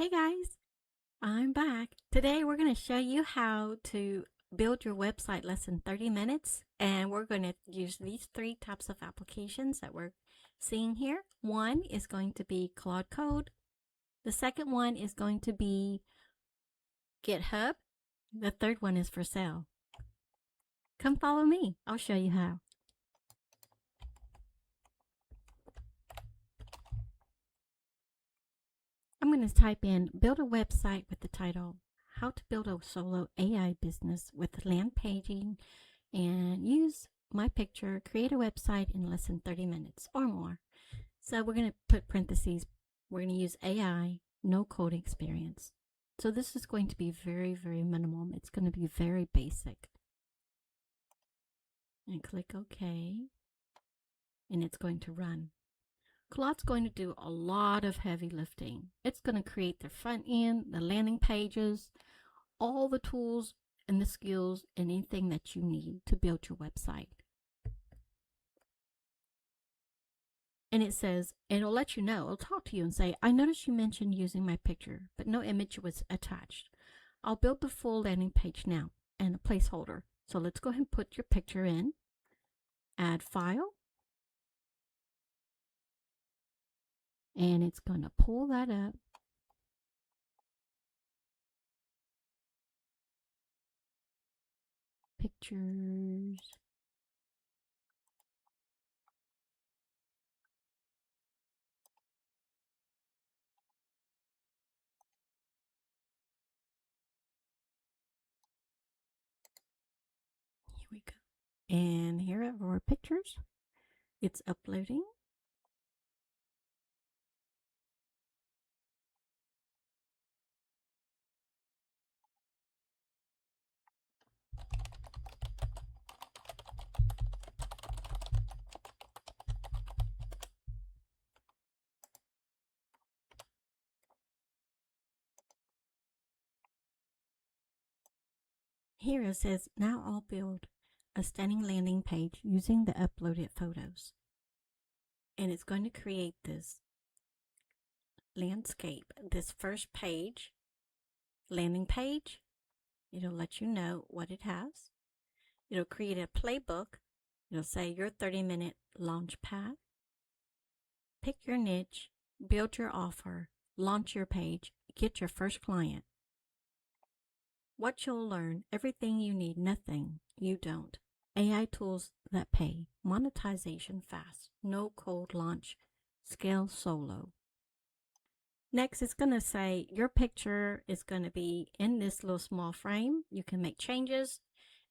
Hey guys, I'm back. Today we're going to show you how to build your website less than 30 minutes. And we're going to use these three types of applications that we're seeing here. One is going to be Claude Code. The second one is going to be Git Hub. The third one is Vercel. Come follow me. I'll show you how. I'm going to type in build a website with the title How to Build a Solo AI Business with Land Paging and use my picture, create a website in less than 30 minutes or more. So we're going to put parentheses. We're going to use AI, no code experience. So this is going to be very, very minimal. It's going to be very basic. And click OK. And it's going to run. Claude's going to do a lot of heavy lifting. It's going to create the front end, the landing pages, all the tools and the skills and anything that you need to build your website. And it says, it'll let you know, it'll talk to you and say, I noticed you mentioned using my picture, but no image was attached. I'll build the full landing page now and a placeholder. So let's go ahead and put your picture in, add file, and it's going to pull that up. Pictures. Here we go. And here are our pictures. It's uploading. Here it says, now I'll build a stunning landing page using the uploaded photos. And it's going to create this landscape, this first page, landing page. It'll let you know what it has. It'll create a playbook. It'll say your 30-minute launch pad. Pick your niche, build your offer, launch your page, get your first client. What you'll learn, everything you need, nothing you don't. AI tools that pay, monetization fast, no code launch, scale solo. Next, it's going to say your picture is going to be in this little small frame. You can make changes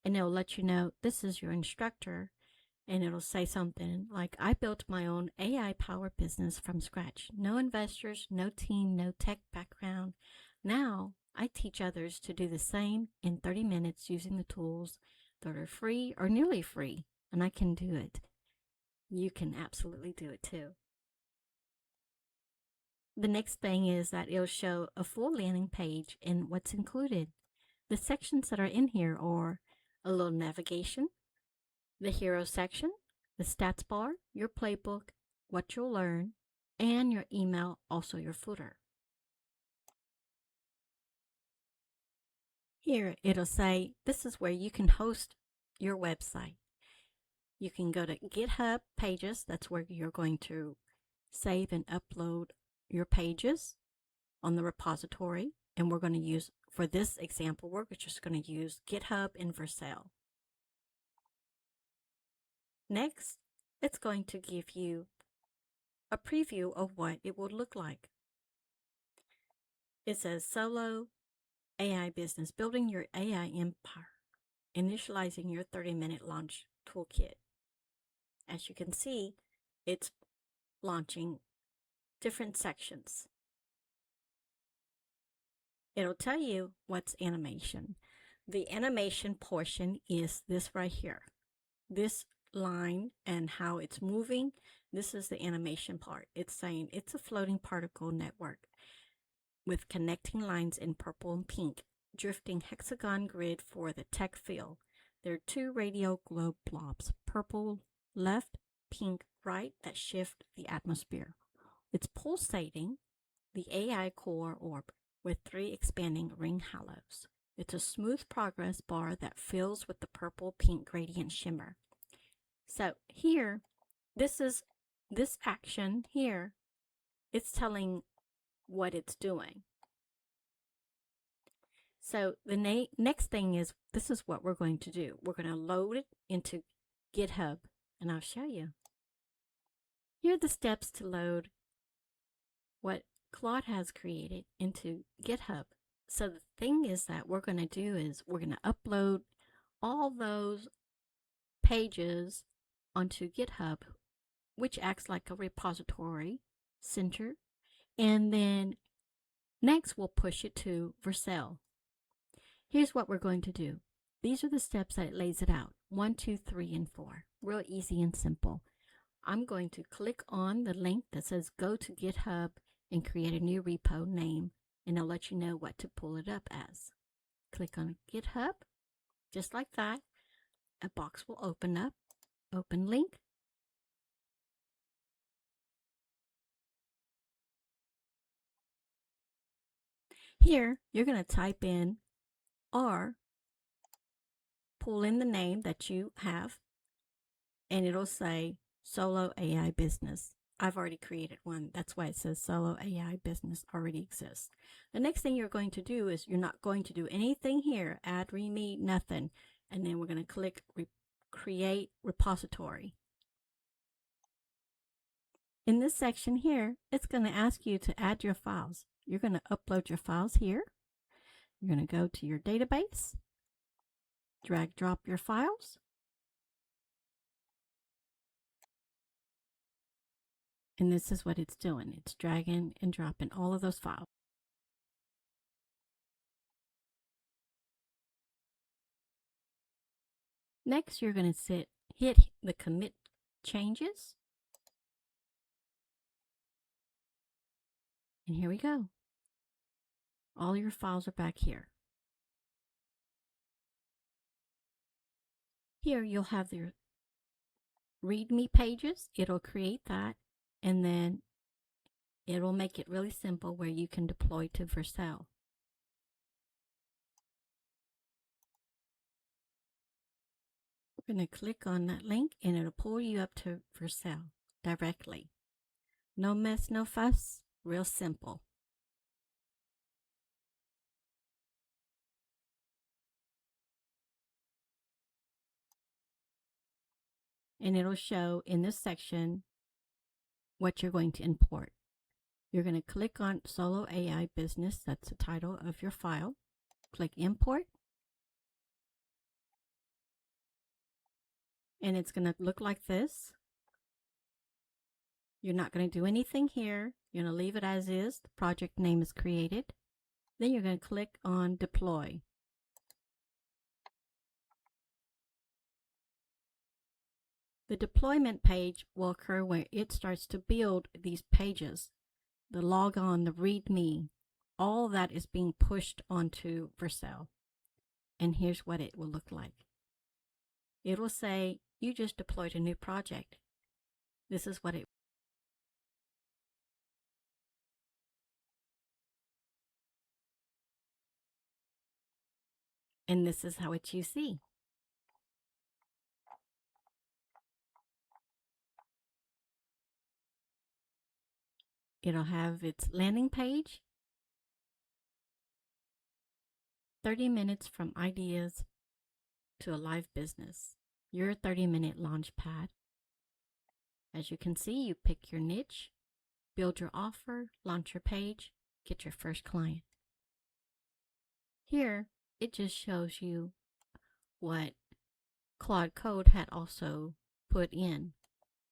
and it'll let you know this is your instructor. And it'll say something like, I built my own AI powered business from scratch. No investors, no team, no tech background. Now I teach others to do the same in 30 minutes using the tools that are free or nearly free. And I can do it. You can absolutely do it too. The next thing is that it'll show a full landing page and what's included. The sections that are in here are a little navigation, the hero section, the stats bar, your playbook, what you'll learn, and your email, also your footer. Here it'll say this is where you can host your website. You can go to GitHub pages. That's where you're going to save and upload your pages on the repository. And we're going to use, for this example, we're just going to use GitHub and Vercel. Next, it's going to give you a preview of what it will look like. It says solo AI business, building your AI empire, initializing your 30-minute launch toolkit. As you can see, it's launching different sections. It'll tell you what's animation. The animation portion is this right here. This line and how it's moving, this is the animation part. It's saying it's a floating particle network with connecting lines in purple and pink, drifting hexagon grid for the tech field. There are two radio globe blobs, purple left, pink right, that shift the atmosphere. It's pulsating the AI core orb with 3 expanding ring halos. It's a smooth progress bar that fills with the purple-pink gradient shimmer. So here, this action here, it's telling what it's doing. So the next thing is, this is what we're going to do. We're going to load it into GitHub, and I'll show you. Here are the steps to load what Claude has created into GitHub. So the thing is that we're going to do is we're going to upload all those pages onto GitHub, which acts like a repository center. And then next we'll push it to Vercel. Here's what we're going to do. These are the steps that it lays it out. 1, 2, 3, and 4. Real easy and simple. I'm going to click on the link that says go to GitHub and create a new repo name, and I'll let you know what to pull it up as. Click on GitHub, just like that. A box will open up. Open link. Here, you're going to type in or pull in the name that you have, and it'll say Solo AI Business. I've already created one. That's why it says Solo AI Business already exists. The next thing you're going to do is you're not going to do anything here. Add, read, nothing. And then we're going to click Create Repository. In this section here, it's going to ask you to add your files. You're going to upload your files here. You're going to go to your database, drag drop your files. And this is what it's doing. It's dragging and dropping all of those files. Next, you're going to hit the commit changes. And here we go. All your files are back here. Here you'll have your README pages. It'll create that, and then it'll make it really simple where you can deploy to Vercel. We're going to click on that link, and it'll pull you up to Vercel directly. No mess, no fuss, real simple. And it'll show in this section what you're going to import. You're going to click on Solo AI Business. That's the title of your file. Click Import. And it's going to look like this. You're not going to do anything here. You're going to leave it as is. The project name is created. Then you're going to click on Deploy. The deployment page will occur where it starts to build these pages. The logon, the README, all that is being pushed onto Vercel. And here's what it will look like. It will say, you just deployed a new project. This is what it and this is how you see. It'll have its landing page, 30 minutes from ideas to a live business, your 30-minute launch pad. As you can see, you pick your niche, build your offer, launch your page, get your first client. Here, it just shows you what Claude Code had also put in.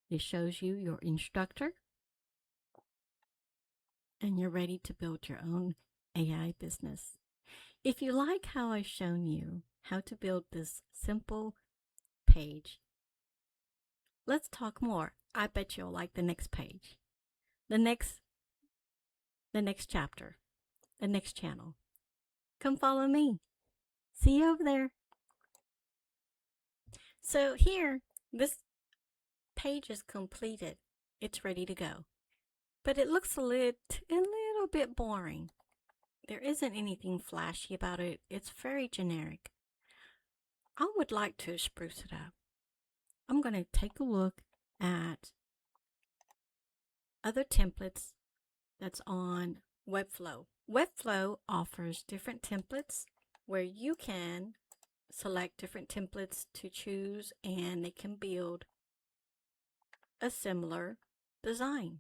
It shows you your instructor, and you're ready to build your own AI business. If you like how I've shown you how to build this simple page, let's talk more. I bet you'll like the next page, the next chapter, the next channel. Come follow me. See you over there. So here, this page is completed. It's ready to go. But it looks a little little bit boring. There isn't anything flashy about it. It's very generic. I would like to spruce it up. I'm going to take a look at other templates that's on Webflow. Webflow offers different templates where you can select different templates to choose, and they can build a similar design.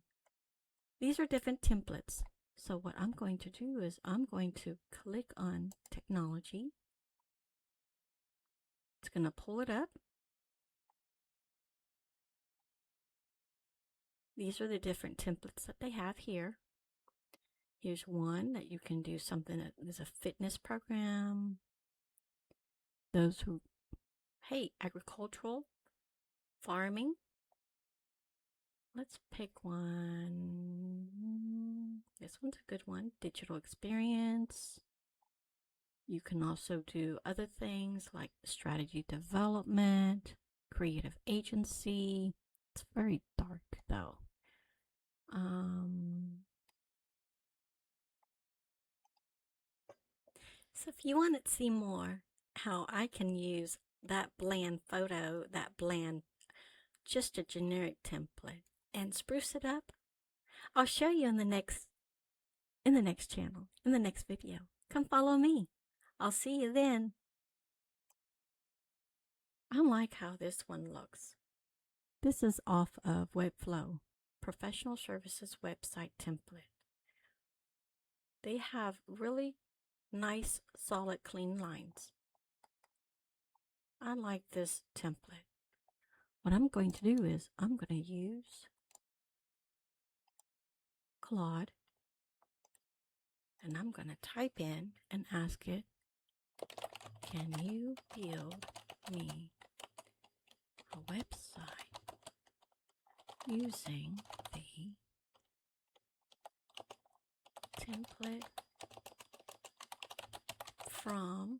These are different templates. So what I'm going to do is I'm going to click on technology. It's going to pull it up. These are the different templates that they have here. Here's one that you can do something that is a fitness program. Those who hate agricultural farming. Let's pick one. This one's a good one. Digital experience. You can also do other things like strategy development, creative agency. It's very dark though. So if you want to see more how I can use that bland photo, that bland, just a generic template, and spruce it up, I'll show you in the next channel, in the next video. Come follow me. I'll see you then. I like how this one looks. This is off of Webflow, professional services website template. They have really nice, solid, clean lines. I like this template. What I'm going to do is I'm going to use Claude, and I'm going to type in and ask it, can you build me a website using the template from